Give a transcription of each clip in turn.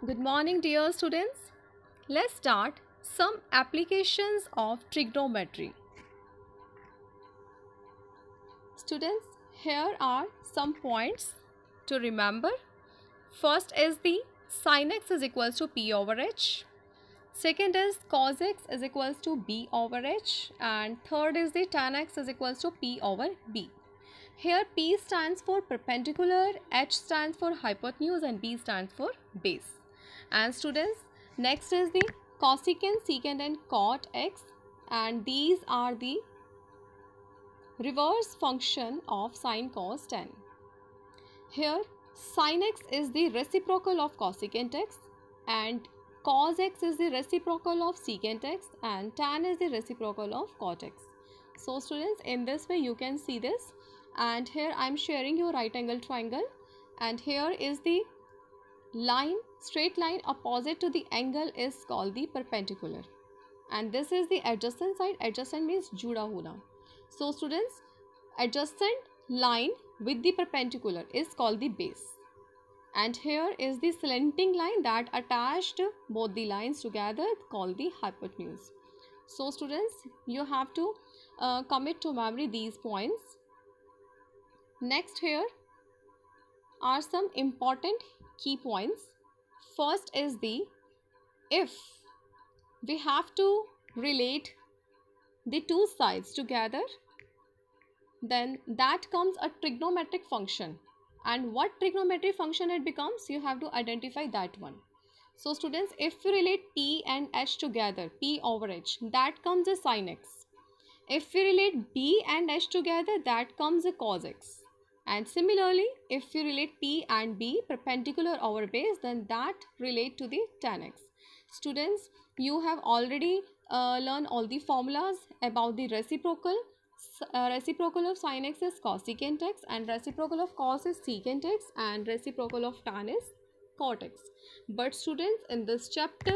Good morning, dear students. Let's start some applications of trigonometry. Students, here are some points to remember. First is the sin x is equals to p over h. Second is cos x is equals to b over h. And third is the tan x is equals to p over b. Here P stands for perpendicular, H stands for hypotenuse and B stands for base. And students, next is the cosecant, secant and cot x, and these are the reverse function of sin, cos, tan. Here sin x is the reciprocal of cosecant x and cos x is the reciprocal of secant x and tan is the reciprocal of cot x. So students, in this way you can see this, and here I am sharing your right angle triangle, and here is the line, straight line opposite to the angle is called the perpendicular, and this is the adjacent side. Adjacent means juda hona. So students, adjacent line with the perpendicular is called the base, and here is the slanting line that attached both the lines together called the hypotenuse. So students, you have to commit to memory these points. Next, here are some important key points. First is the if we have to relate the two sides together, then that comes a trigonometric function, and what trigonometric function it becomes, you have to identify that one. So students, if we relate p and h together, p over h, that comes a sin x. If we relate b and h together, that comes a cos x. And similarly, if you relate P and B perpendicular over base, then that relate to the tan x. Students, you have already learned all the formulas about the reciprocal. Reciprocal of sin x is cosecant x, and reciprocal of cos is secant x, and reciprocal of tan is cot x. But students, in this chapter,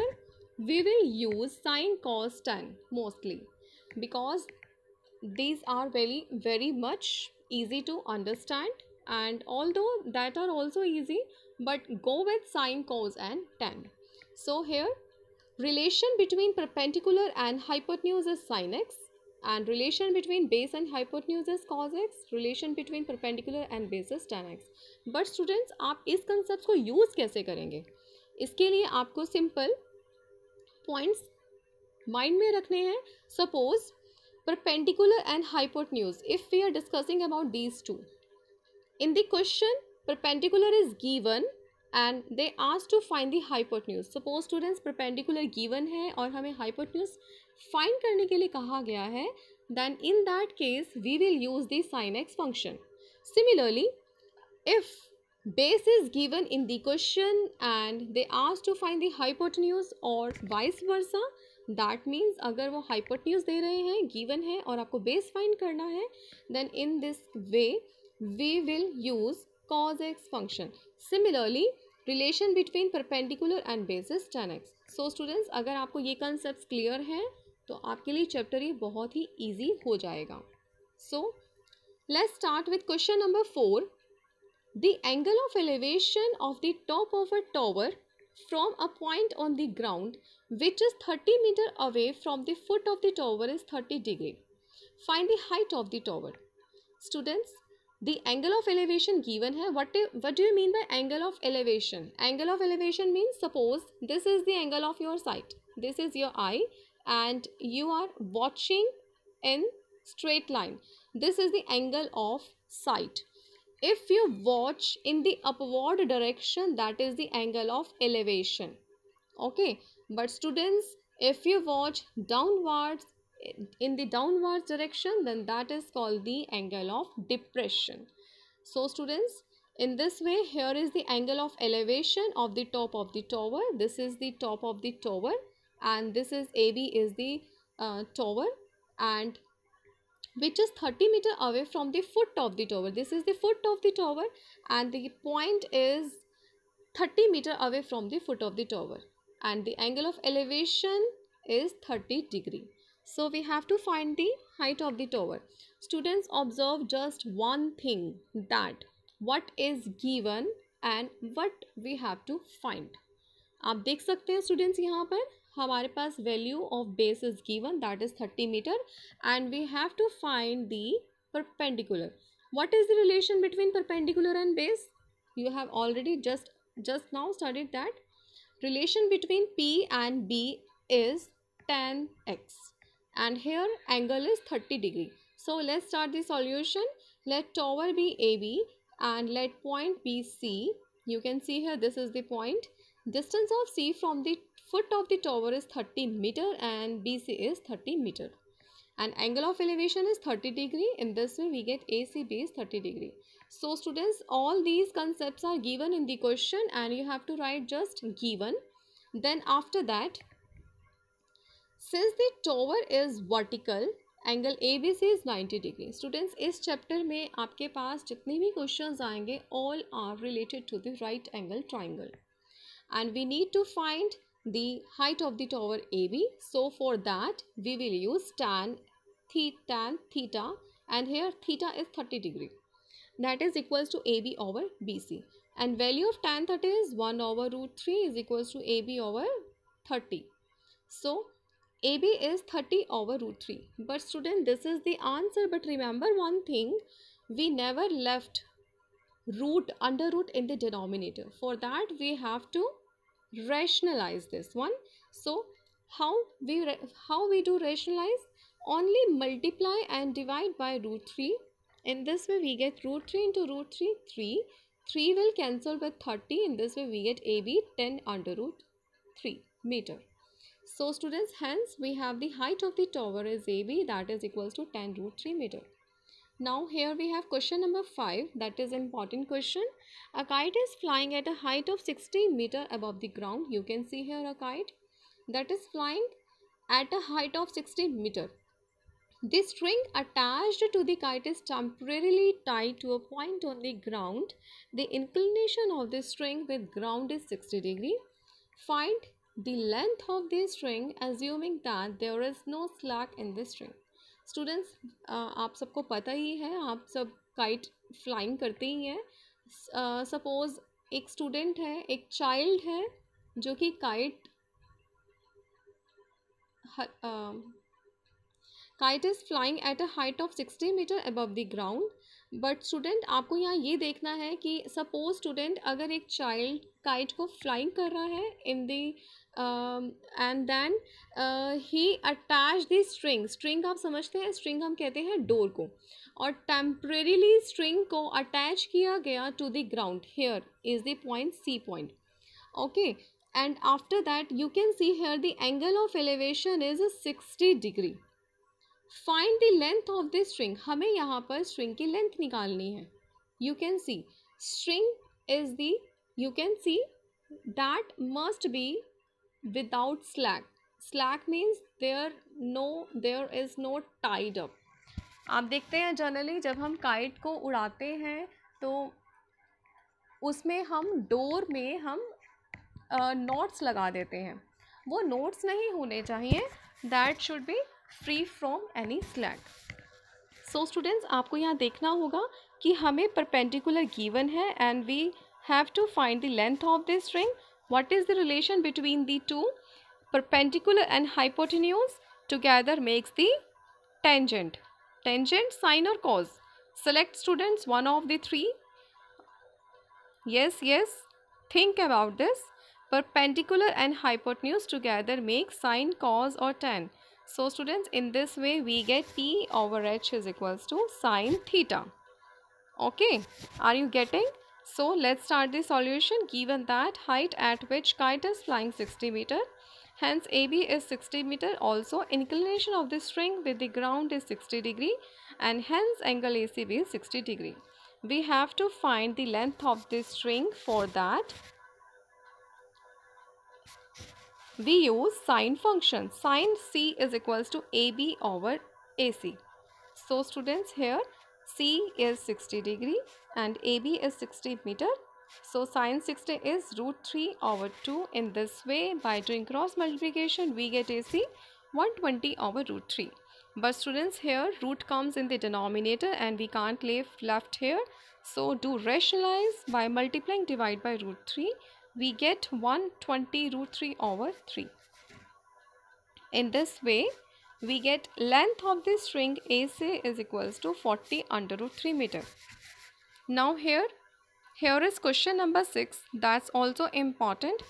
we will use sin, cos, tan mostly, because these are very much easy to understand, and although that are also easy, but go with sin, cos and tan. So here relation between perpendicular and hypotenuse is sin x, and relation between base and hypotenuse is cos x, relation between perpendicular and base is tan x. but students, आप इस concepts को use कैसे करेंगे? इसके लिए आपको simple points mind में रखने हैं. Suppose perpendicular and hypotenuse, if we are discussing about these two, in the question perpendicular is given and they asked to find the hypotenuse. Suppose students, perpendicular given है और हमें hypotenuse find करने के लिए कहा गया है, then in that case we will use the sin x function. Similarly, if base is given in the question and they asked to find the hypotenuse or vice versa, that means अगर वो hypotenuse दे रहे हैं, given है, और आपको base find करना है, then in this way we will use cos x function. Similarly, relation between perpendicular and base is tan x. So students, अगर आपको ये concepts clear हैं, तो आपके लिए chapter ये बहुत ही easy हो जाएगा. So let's start with question number 4. The angle of elevation of the top of a tower from a point on the ground which is 30 meter away from the foot of the tower is 30 degree. Find the height of the tower. Students, the angle of elevation given है. What do you mean by angle of elevation? Angle of elevation means, suppose this is the angle of your sight, this is your eye, and you are watching in straight line. This is the angle of sight. If you watch in the upward direction, that is the angle of elevation. Okay, but students, if you watch downwards, in the downwards direction, then that is called the angle of depression. So students, in this way, here is the angle of elevation of the top of the tower. This is the top of the tower, and this is AB is the tower, and which is 30 meter away from the foot of the tower. This is the foot of the tower, and the point is 30 meter away from the foot of the tower, and the angle of elevation is 30 degree. So we have to find the height of the tower. Students, observe just one thing, that what is given and what we have to find. आप देख सकते हैं students, यहाँ पर हमारे पास value of base is given, that is 30 metre, and we have to find the perpendicular. What is the relation between perpendicular and base? You have already just now studied that. Relation between P and B is tan x, and here angle is 30 degree. So let's start the solution. Let tower be AB and let point be C. You can see here this is the point. Distance of C from the foot of the tower is 30 meter and BC is 30 meter. And angle of elevation is 30 degree. In this way we get ACB is 30 degree. So students, all these concepts are given in the question and you have to write just given. Then after that, since the tower is vertical, angle ABC is 90 degree. Students, इस chapter में आपके पास जितने भी questions आएंगे all are related to the right angle triangle, and we need to find the height of the tower AB. So for that we will use tan theta, and here theta is 30 degree, that is equals to AB over BC, and value of tan 30 is 1 over root 3 is equals to AB over 30. So AB is 30 over root 3. But student, this is the answer, but remember one thing, we never left under root in the denominator. For that we have to rationalize this one. So how we do rationalize? Only multiply and divide by root 3. In this way we get root 3 into root 3, 3 will cancel with 30. In this way we get AB 10 under root 3 meter. So students, hence we have the height of the tower is AB, that is equals to 10 root 3 meter. Now here we have question number 5, that is important question. A kite is flying at a height of 16 meter above the ground. You can see here a kite that is flying at a height of 16 meter. The string attached to the kite is temporarily tied to a point on the ground. The inclination of the string with ground is 60 degree. Find the length of the string assuming that there is no slack in the string. Students, आप सबको पता ही है, आप सब kite flying करते ही हैं. Suppose एक student है, एक चाइल्ड है जो कि kite kite is flying at a height of 60 meter above the ground. But student, आपको यहाँ ये देखना है कि सपोज स्टूडेंट अगर एक चाइल्ड काइट को फ्लाइंग कर रहा है in the end then he attach the string आप समझते हैं, स्ट्रिंग हम कहते हैं डोर को, और टेम्परेरीली स्ट्रिंग को अटैच किया गया to the ground. Here is the point C point. Okay, and after that you can see here the angle of elevation is 60 degree. Find the length of the string. हमें यहाँ पर string की length निकालनी है. You can see string is the, you can see that must be without slack. Slack means there is no tied up. आप देखते हैं generally जब हम काइट को उड़ाते हैं तो उसमें हम डोर में हम नोट्स लगा देते हैं. वो नोट्स नहीं होने चाहिए, that should be free from any slack. So students, आपको यहाँ देखना होगा कि हमें परपेंडिकुलर गिवन है and we have to find the length of this string. What is the relation between the two? Perpendicular and hypotenuse together makes the tangent. Tangent, sine और cos. Select students one of the three. yes, think about this. Perpendicular and hypotenuse together make sine, cos or tan. So students, in this way we get P over H is equals to sine theta. Okay, are you getting? So let's start the solution. Given that height at which kite is flying 60 meter, hence AB is 60 meter. Also inclination of the string with the ground is 60 degree, and hence angle ACB is 60 degree. We have to find the length of this string. For that we use sine function. Sine C is equals to AB over AC. So students, here C is 60 degree and AB is 60 meter. So sine 60 is root 3 over 2. In this way, by doing cross multiplication, we get AC 120 over root 3. But students, here root comes in the denominator and we can't leave left here. So do rationalize by multiplying divide by root 3. we get 120 root 3 over 3. In this way, we get length of the string AC is equals to 40 under root 3 meter. Now here is question number 6, that's also important.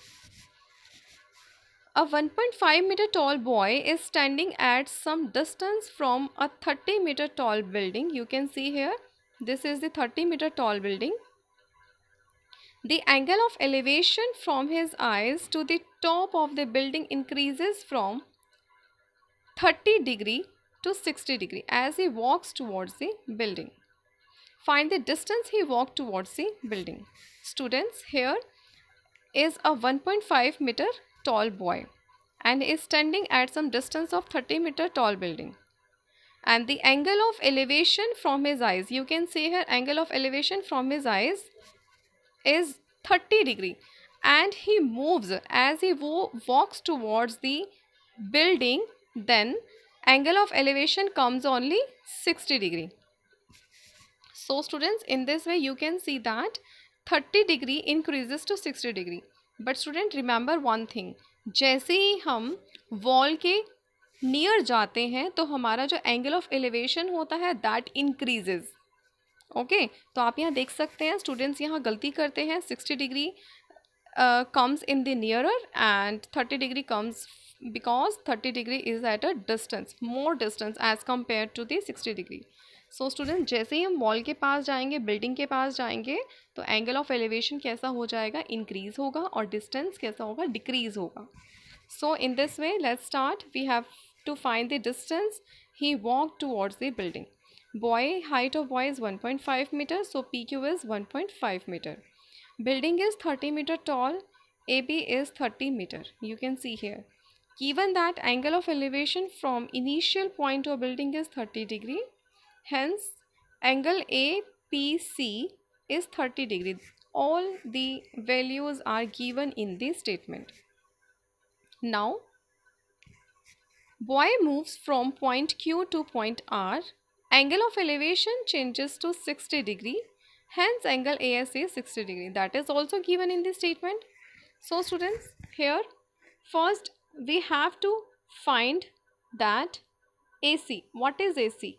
A 1.5 meter tall boy is standing at some distance from a 30 meter tall building. You can see here, this is the 30 meter tall building. The angle of elevation from his eyes to the top of the building increases from 30 degree to 60 degree as he walks towards the building. Find the distance he walked towards the building. Students, here is a 1.5 meter tall boy and is standing at some distance of 30 meter tall building. And the angle of elevation from his eyes, you can see here, angle of elevation from his eyes is 30 degree, and he moves as he walks towards the building, then angle of elevation comes only 60 degree. So students, in this way you can see that 30 degree increases to 60 degree. But student, remember one thing, जैसे ही हम wall के near जाते हैं तो हमारा जो angle of elevation होता है दैट इंक्रीजेज. ओके, तो आप यहाँ देख सकते हैं स्टूडेंट्स यहाँ गलती करते हैं. 60 degree comes in the nearer and 30 degree comes because 30 degree is at a distance, more distance as compared to the 60 degree. So student, जैसे ही हम वॉल के पास जाएंगे, बिल्डिंग के पास जाएंगे, तो एंगल ऑफ एलिवेशन कैसा हो जाएगा, इंक्रीज होगा, और डिस्टेंस कैसा होगा, डिक्रीज होगा. So in this way let's start. We have to find the distance he walk towards the building. Boy, height of boy is 1.5 metre, so PQ is 1.5 meter. Building is 30 meter tall, AB is 30 meter. You can see here. Given that angle of elevation from initial point of building is 30 degree, hence angle APC is 30 degree. All the values are given in this statement. Now, boy moves from point Q to point R. Angle of elevation changes to 60 degree. Hence, angle AS is 60 degree. That is also given in this statement. So, students, here first we have to find that AC. What is AC?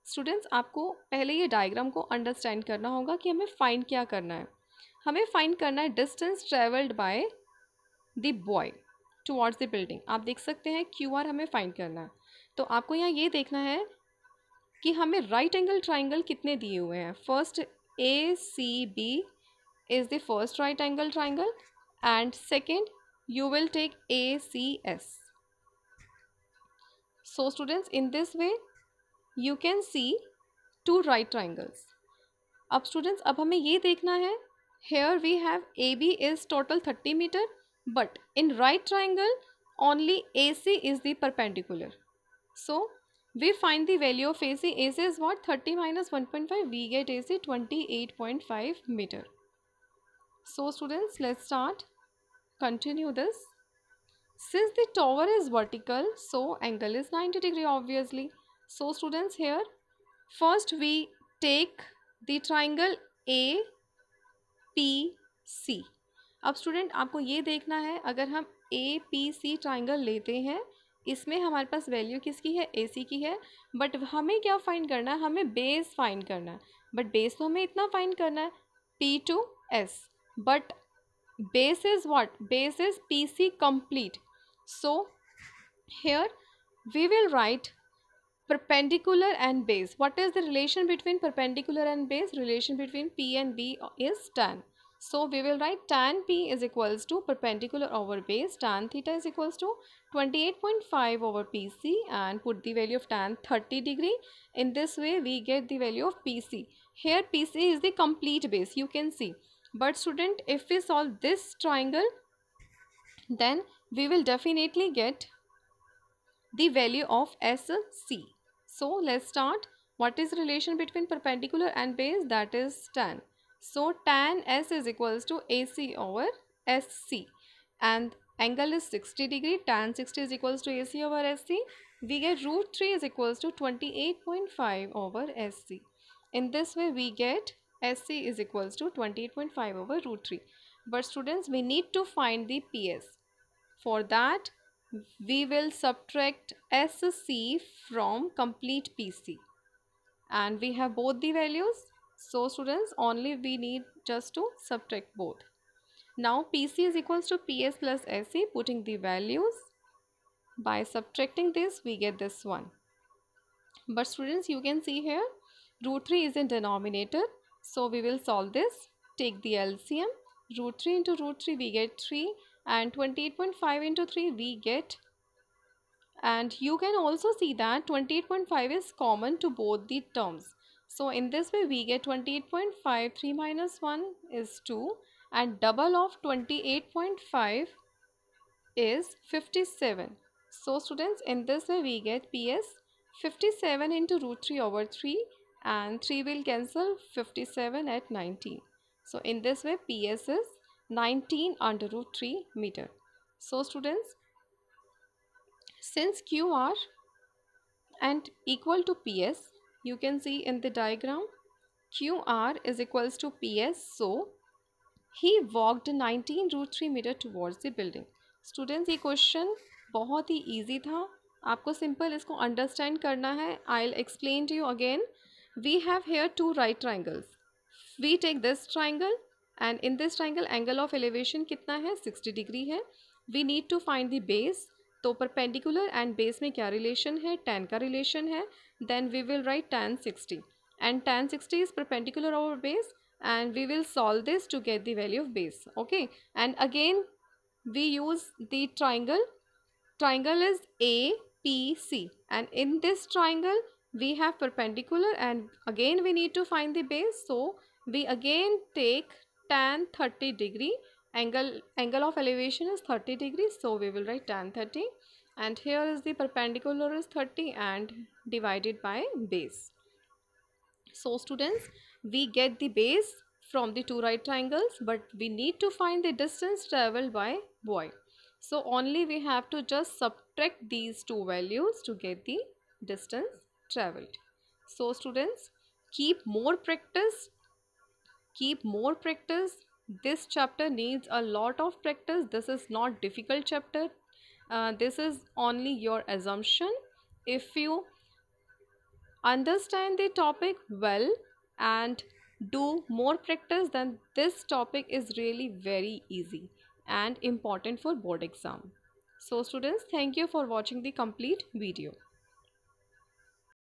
Students, आपको पहले ये diagram को understand करना होगा कि हमें find क्या करना है. हमें फाइंड करना है distance travelled by the boy towards the building. आप देख सकते हैं QR हमें फाइंड करना है. तो आपको यहाँ ये देखना है कि हमें राइट एंगल ट्राइंगल कितने दिए हुए हैं. First ACB is the first right angle triangle, and second you will take ACS. So students, in this way you can see two right triangles. अब students, अब हमें ये देखना है, here we have AB is total 30 meter, but in right triangle only AC is the perpendicular. So we find the value of AC. AC is what? 30 minus 1.5. We get AC 28.5 meter. So students, let's start. Continue this. Since the tower is vertical, so angle is 90 degree obviously. So students, here first we take the triangle APC. अब student, आपको ये देखना है, अगर हम APC triangle लेते हैं, इसमें हमारे पास वैल्यू किसकी है, AC की है. बट हमें क्या फाइंड करना है, हमें बेस फाइंड करना है. बट बेस तो हमें इतना फाइंड करना है P to S. But base is what? Base is PC complete. So here we will write perpendicular and base. What is the relation between perpendicular and base? Relation between P and B is tan. So we will write tan P is equals to perpendicular over base. Tan theta is equals to 28.5 over PC, and put the value of tan 30 degree. In this way we get the value of PC. Here PC is the complete base, you can see. But student, if we solve this triangle, then we will definitely get the value of SC. So let's start. What is the relation between perpendicular and base? That is tan. So tan S is equals to AC over SC, and angle is 60 degree. Tan 60 is equals to AC over SC. We get root 3 is equals to 28.5 over SC. In this way we get SC is equals to 28.5 over root 3. But students, we need to find the PS. For that, we will subtract SC from complete PC. And we have both the values. So students, only we need just to subtract both. Now PC is equals to PS plus SC, putting the values. By subtracting this, we get this one. But students, you can see here, root 3 is in denominator. So we will solve this. Take the LCM. Root 3 into root 3, we get 3. And 28.5 into 3, we get. And you can also see that 28.5 is common to both the terms. So in this way, we get 28.5, 3 minus 1 is 2. And double of 28.5 is 57. So students, in this way we get PS 57 into root 3 over 3, and 3 will cancel 57 at 19. So in this way PS is 19 under root 3 meter. So students, since QR and equal to PS, you can see in the diagram QR is equals to PS. So he walked 19 root 3 meter towards the building. Students, ये question बहुत ही easy था. आपको simple इसको understand करना है. I'll explain to you again. We have here two right triangles. We take this triangle and in this triangle angle of elevation कितना है? 60 degree है. We need to find the base. तो perpendicular and base में क्या relation है? Tan का relation है. Then we will write tan 60. And tan 60 is perpendicular over base. And we will solve this to get the value of base. Okay. And again, we use the triangle. Triangle is APC. And in this triangle, we have perpendicular. And again, we need to find the base. So, we again take tan 30 degree. Angle of elevation is 30 degrees. So, we will write tan 30. And here is the perpendicular is 30 and divided by base. So students, we get the base from the two right triangles, but we need to find the distance traveled by boy. So only we have to just subtract these two values to get the distance traveled. So students, keep more practice. This chapter needs a lot of practice. This is not difficult chapter. This is only your assumption. If you understand the topic well and do more practice, then this topic is really very easy and important for board exam. So students, thank you for watching the complete video.